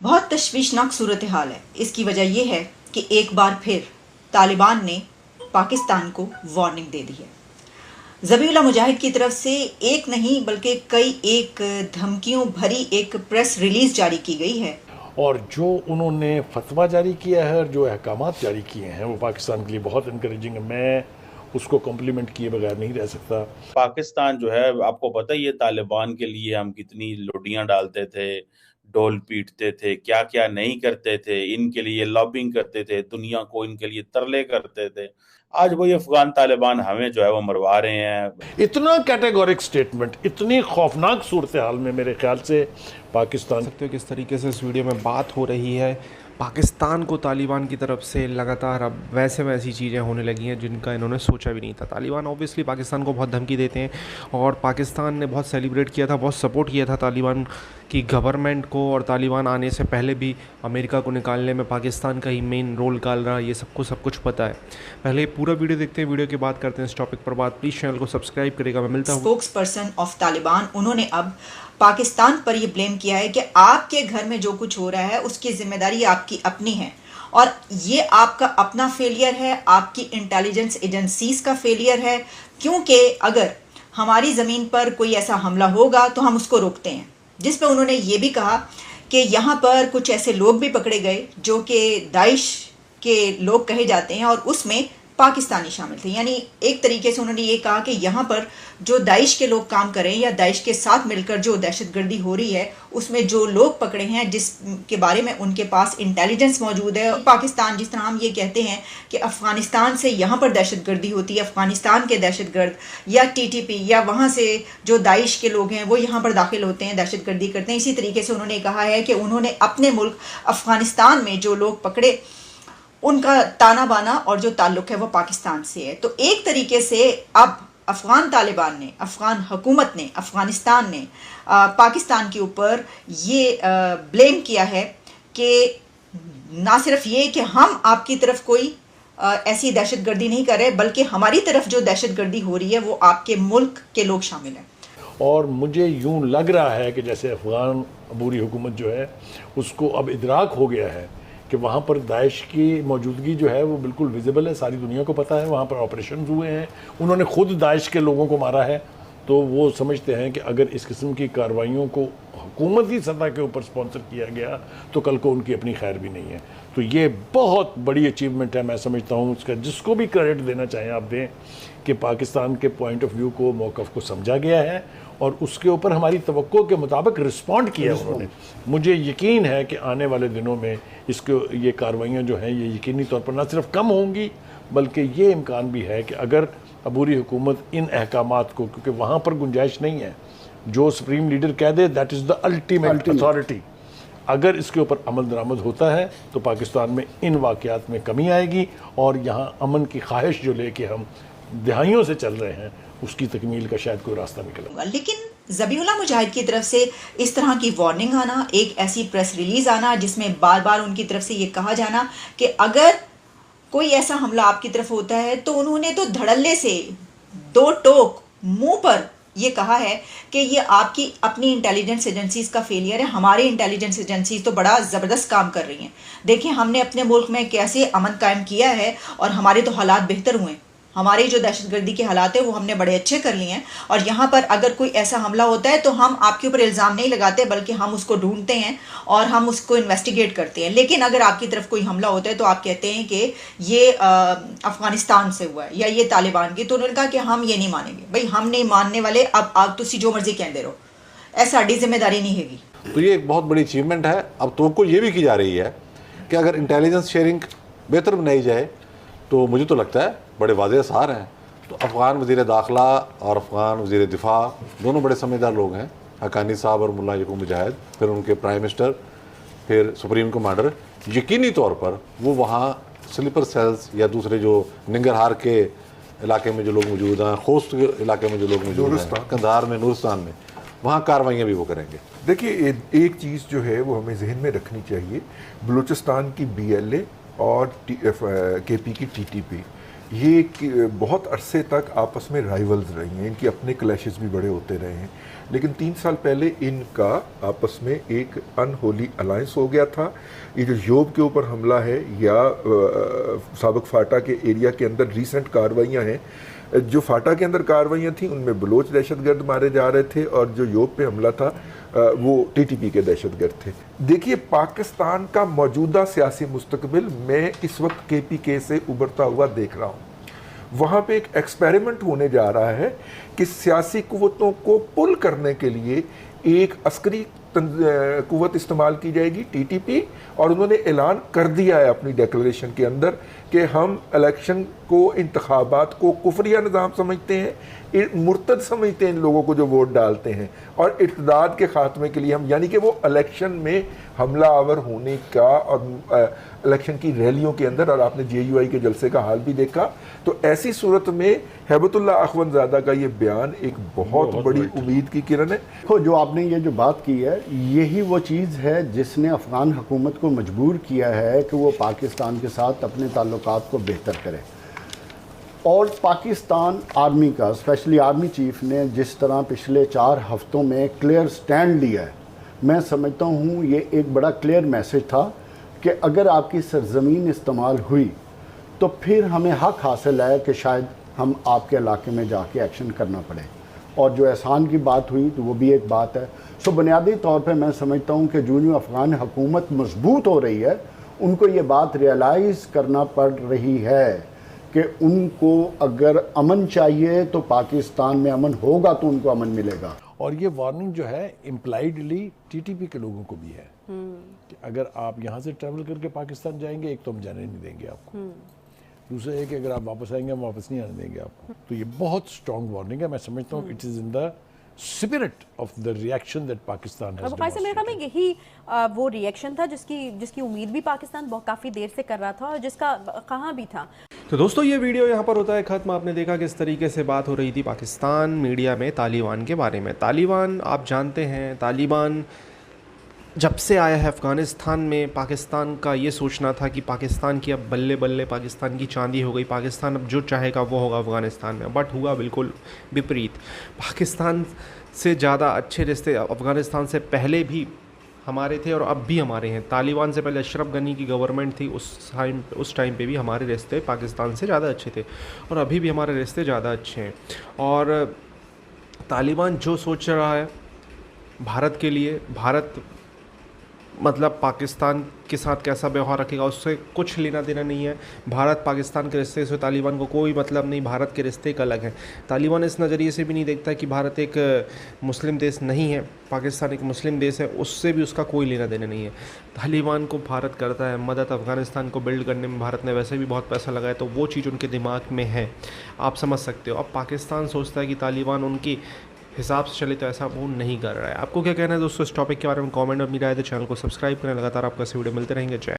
बहुत तशवीशनाक सूरत हाल है। इसकी वजह यह है कि एक बार फिर तालिबान ने पाकिस्तान को वार्निंग दे दी है। ज़बीहुल्लाह मुजाहिद की तरफ से एक नहीं बल्कि कई एक धमकियों भरी एक प्रेस रिलीज जारी की गई है। और जो उन्होंने फतवा जारी किया है और जो अहकामात जारी किए हैं वो पाकिस्तान के लिए बहुत इनकरेजिंग है। मैं उसको कॉम्प्लीमेंट किए बगैर नहीं रह सकता। पाकिस्तान जो है, आपको पता ही है तालिबान के लिए हम कितनी लोडियां डालते थे, ढोल पीटते थे, क्या क्या नहीं करते थे, इनके लिए लॉबिंग करते थे, दुनिया को इनके लिए तरले करते थे। आज वही अफगान तालिबान हमें जो है वो मरवा रहे हैं। इतना कैटेगोरिक स्टेटमेंट, इतनी खौफनाक सूरत हाल में मेरे ख्याल से पाकिस्तान सकते हो किस तरीके से इस वीडियो में बात हो रही है। पाकिस्तान को तालिबान की तरफ से लगातार अब वैसी चीज़ें होने लगी हैं जिनका इन्होंने सोचा भी नहीं था। तालिबान ऑब्वियसली पाकिस्तान को बहुत धमकी देते हैं और पाकिस्तान ने बहुत सेलिब्रेट किया था, बहुत सपोर्ट किया था तालिबान की गवर्नमेंट को, और तालिबान आने से पहले भी अमेरिका को निकालने में पाकिस्तान का ही मेन रोल निकाल रहा, ये सब कुछ पता है। पहले पूरा वीडियो देखते हैं, वीडियो के बाद करते हैं इस टॉपिक पर बात। प्लीज़ चैनल को सब्सक्राइब करेगा। मैं मिलता हूँ। स्पोक्स पर्सन ऑफ तालिबान उन्होंने अब पाकिस्तान पर यह ब्लेम किया है कि आपके घर में जो कुछ हो रहा है उसकी जिम्मेदारी आपकी अपनी है और ये आपका अपना फेलियर है, आपकी इंटेलिजेंस एजेंसीज का फेलियर है, क्योंकि अगर हमारी ज़मीन पर कोई ऐसा हमला होगा तो हम उसको रोकते हैं। जिस पे उन्होंने ये भी कहा कि यहाँ पर कुछ ऐसे लोग भी पकड़े गए जो कि दाइश के लोग कहे जाते हैं और उसमें पाकिस्तानी शामिल थे। यानी एक तरीके से उन्होंने ये कहा कि यहाँ पर जो दाइश के लोग काम करें या दाइश के साथ मिलकर जो दहशतगर्दी हो रही है उसमें जो लोग पकड़े हैं जिसके बारे में उनके पास इंटेलिजेंस मौजूद है। पाकिस्तान, जिस तरह हम ये कहते हैं कि अफ़गानिस्तान से यहाँ पर दहशतगर्दी होती है, अफ़गानिस्तान के दहशतगर्द या TTP या वहाँ से जो दाइश के लोग हैं वो यहाँ पर दाखिल होते हैं, दहशतगर्दी करते हैं। इसी तरीके से उन्होंने कहा है कि उन्होंने अपने मुल्क अफ़गानिस्तान में जो लोग पकड़े उनका ताना बाना और जो ताल्लुक़ है वो पाकिस्तान से है। तो एक तरीके से अब अफ़गान तालिबान ने, अफ़गान हुकूमत ने, अफ़गानिस्तान ने पाकिस्तान के ऊपर ये ब्लेम किया है कि ना सिर्फ ये कि हम आपकी तरफ कोई ऐसी दहशतगर्दी नहीं कर रहे, बल्कि हमारी तरफ जो दहशतगर्दी हो रही है वो आपके मुल्क के लोग शामिल हैं। और मुझे यूं लग रहा है कि जैसे अफ़गान अबूरी हुकूमत जो है उसको अब इदराक हो गया है कि वहाँ पर दाइश की मौजूदगी जो है वो बिल्कुल विजिबल है, सारी दुनिया को पता है। वहाँ पर ऑपरेशन हुए हैं, उन्होंने खुद दाइश के लोगों को मारा है। तो वो समझते हैं कि अगर इस किस्म की कार्रवाइयों को हुकूमती सतह के ऊपर स्पॉन्सर किया गया तो कल को उनकी अपनी खैर भी नहीं है। तो ये बहुत बड़ी अचीवमेंट है, मैं समझता हूँ। उसका जिसको भी क्रेडिट देना चाहें आप दें कि पाकिस्तान के पॉइंट ऑफ व्यू को, मौक़िफ़ को समझा गया है और उसके ऊपर हमारी तवक्को के मुताबिक रिस्पॉन्ड किया उन्होंने। मुझे यकीन है कि आने वाले दिनों में इसको ये कार्रवाइयाँ जो हैं ये यकीनी तौर पर न सिर्फ कम होंगी बल्कि ये इम्कान भी है कि अगर अबूरी हुकूमत इन अहकामात को, क्योंकि वहाँ पर गुंजाइश नहीं है, जो सुप्रीम लीडर कह दे that is the ultimate authority, अगर इसके ऊपर अमल दरामद होता है तो पाकिस्तान में इन वाक़यात में कमी आएगी और यहाँ अमन की ख्वाहिश जो लेके हम दहाइयों से चल रहे हैं उसकी तकमील का शायद कोई रास्ता निकलेगा। लेकिन ज़बीहुल्लाह मुजाहिद की तरफ से इस तरह की वार्निंग आना, एक ऐसी प्रेस रिलीज आना जिसमें बार बार उनकी तरफ से ये कहा जाना कि अगर कोई ऐसा हमला आपकी तरफ होता है तो उन्होंने तो धड़ल्ले से दो टोक मुंह पर ये कहा है कि ये आपकी अपनी इंटेलिजेंस एजेंसीज का फेलियर है, हमारी इंटेलिजेंस एजेंसीज तो बड़ा ज़बरदस्त काम कर रही हैं। देखिए हमने अपने मुल्क में कैसे अमन कायम किया है और हमारे तो हालात बेहतर हुए, हमारे जो दहशतगर्दी के हालात है वो हमने बड़े अच्छे कर लिए हैं। और यहाँ पर अगर कोई ऐसा हमला होता है तो हम आपके ऊपर इल्ज़ाम नहीं लगाते बल्कि हम उसको ढूंढते हैं और हम उसको इन्वेस्टिगेट करते हैं। लेकिन अगर आपकी तरफ कोई हमला होता है तो आप कहते हैं कि ये अफ़गानिस्तान से हुआ है या ये तालिबान की। तो उन्होंने कहा कि हम ये नहीं मानेंगे। भाई हम नहीं मानने वाले, अब आप तुसी जो मर्जी कहते रहो, ऐसा साड़ी जिम्मेदारी नहीं हैगी। तो ये एक बहुत बड़ी अचीवमेंट है। अब तो ये भी की जा रही है कि अगर इंटेलिजेंस शेयरिंग बेहतर बनाई जाए तो मुझे तो लगता है बड़े वाज़ेह आसार हैं। तो अफ़गान वज़ीर दाखिला और अफ़गान वज़ीर दिफा दोनों बड़े समझदार लोग हैं, हक़ानी साहब और मुल्ला यकूब मुजाहिद, फिर उनके प्राइम मिनिस्टर, फिर सुप्रीम कमांडर। यकीनी तौर पर वो वहाँ स्लीपर सेल्स या दूसरे जो निंगरहार के इलाके में जो लोग मौजूद हैं, खोस्त के इलाके में जो लोग मौजूद हैं, कंधार में, नूरस्तान में, वहाँ कार्रवाइयाँ भी वो करेंगे। देखिए एक चीज़ जो है वो हमें जहन में रखनी चाहिए, बलूचिस्तान की BLA और KP की TTP, ये बहुत अरसे तक आपस में राइवल्स रही हैं, इनके अपने क्लैशेस भी बड़े होते रहे हैं, लेकिन 3 साल पहले इनका आपस में एक अनहोली अलायंस हो गया था। ये जो योब के ऊपर हमला है या साबिक फाटा के एरिया के अंदर रीसेंट कार्रवाइयाँ हैं, जो फाटा के अंदर कार्रवाइयाँ थी उनमें बलोच दहशतगर्द मारे जा रहे थे और जो योब पे हमला था वो टीटीपी के दहशतगर्द थे। देखिए, पाकिस्तान का मौजूदा सियासी मुस्तकबिल मैं इस वक्त केपीके से उभरता हुआ देख रहा हूँ। वहाँ पे एक एक्सपेरिमेंट होने जा रहा है कि सियासी कुव्वतों को पुल करने के लिए एक अस्करी कुव्वत इस्तेमाल की जाएगी, टीटीपी, और उन्होंने ऐलान कर दिया है अपनी डिक्लेरेशन के अंदर कि हम इलेक्शन को, इंतखाबात को कुफरिया निज़ाम समझते हैं, मुर्तद समझते हैं इन लोगों को जो वोट डालते हैं, और इक़्तिदार के ख़ात्मे के लिए हम, यानी कि वो इलेक्शन में हमला आवर होने का और इलेक्शन की रैलियों के अंदर, और आपने JUI के जलसे का हाल भी देखा, तो ऐसी सूरत में हैबतुल्लाह अखवंदज़ादा का ये बयान एक बहुत बड़ी उम्मीद की किरण है। देखो, जो आपने ये जो बात की है, यही वो चीज़ है जिसने अफ़गान हुकूमत को मजबूर किया है कि वो पाकिस्तान के साथ अपने ताल्लुकात को बेहतर करे। और पाकिस्तान आर्मी का, स्पेशली आर्मी चीफ ने जिस तरह पिछले 4 हफ्तों में क्लियर स्टैंड लिया है, मैं समझता हूँ ये एक बड़ा क्लियर मैसेज था कि अगर आपकी सरजमीन इस्तेमाल हुई तो फिर हमें हक हासिल है कि शायद हम आपके इलाके में जाके एक्शन करना पड़े। और जो एहसान की बात हुई तो वो भी एक बात है। सो बुनियादी तौर पे मैं समझता हूँ कि जो अफ़गान हुकूमत मजबूत हो रही है, उनको ये बात रियलाइज़ करना पड़ रही है कि उनको अगर अमन चाहिए तो पाकिस्तान में अमन होगा तो उनको अमन मिलेगा। और ये वार्निंग जो है इम्प्लाइडली टीटीपी के लोगों को भी है कि अगर आप यहाँ से ट्रैवल करके पाकिस्तान जाएंगे, एक तो हम जाने नहीं देंगे आपको, दूसरा है कि अगर आप वापस आएंगे हम वापस नहीं आने देंगे आपको। तो ये बहुत स्ट्रॉन्ग वार्निंग है। मैं समझता हूँ it is in the spirit of the reaction that Pakistan has demonstrated. मेरे ख्याल में यही वो रिएक्शन था जिसकी उम्मीद भी पाकिस्तान काफ़ी देर से कर रहा था और जिसका कहाँ भी था। तो दोस्तों, ये वीडियो यहाँ पर होता है ख़त्म। आपने देखा किस तरीके से बात हो रही थी पाकिस्तान मीडिया में तालिबान के बारे में। तालिबान, आप जानते हैं, तालिबान जब से आया है अफ़गानिस्तान में, पाकिस्तान का ये सोचना था कि पाकिस्तान की अब बल्ले बल्ले पाकिस्तान की चांदी हो गई, पाकिस्तान अब जो चाहेगा वो होगा अफ़गानिस्तान में। बट हुआ बिल्कुल विपरीत। पाकिस्तान से ज़्यादा अच्छे रिश्ते अफ़गानिस्तान से पहले भी हमारे थे और अब भी हमारे हैं। तालिबान से पहले अशरफ गनी की गवर्नमेंट थी, उस टाइम पे भी हमारे रिश्ते पाकिस्तान से ज़्यादा अच्छे थे और अभी भी हमारे रिश्ते ज़्यादा अच्छे हैं। और तालिबान जो सोच रहा है भारत के लिए, भारत मतलब पाकिस्तान के साथ कैसा व्यवहार रखेगा उससे कुछ लेना देना नहीं है। भारत पाकिस्तान के रिश्ते से तालिबान को कोई मतलब नहीं, भारत के रिश्ते एक अलग हैं। तालिबान इस नज़रिए से भी नहीं देखता कि भारत एक मुस्लिम देश नहीं है, पाकिस्तान एक मुस्लिम देश है, उससे भी उसका कोई लेना देना नहीं है। तालिबान को भारत करता है मदद, अफ़गानिस्तान को बिल्ड करने में भारत ने वैसे भी बहुत पैसा लगाया, तो वो चीज़ उनके दिमाग में है, आप समझ सकते हो। अब पाकिस्तान सोचता है कि तालिबान उनकी हिसाब से चले, तो ऐसा वो नहीं कर रहा है। आपको क्या कहना है दोस्तों इस टॉपिक के बारे में? कमेंट और मेरी राय दे, चैनल को सब्सक्राइब करें। लगातार आपको ऐसे वीडियो मिलते रहेंगे। जय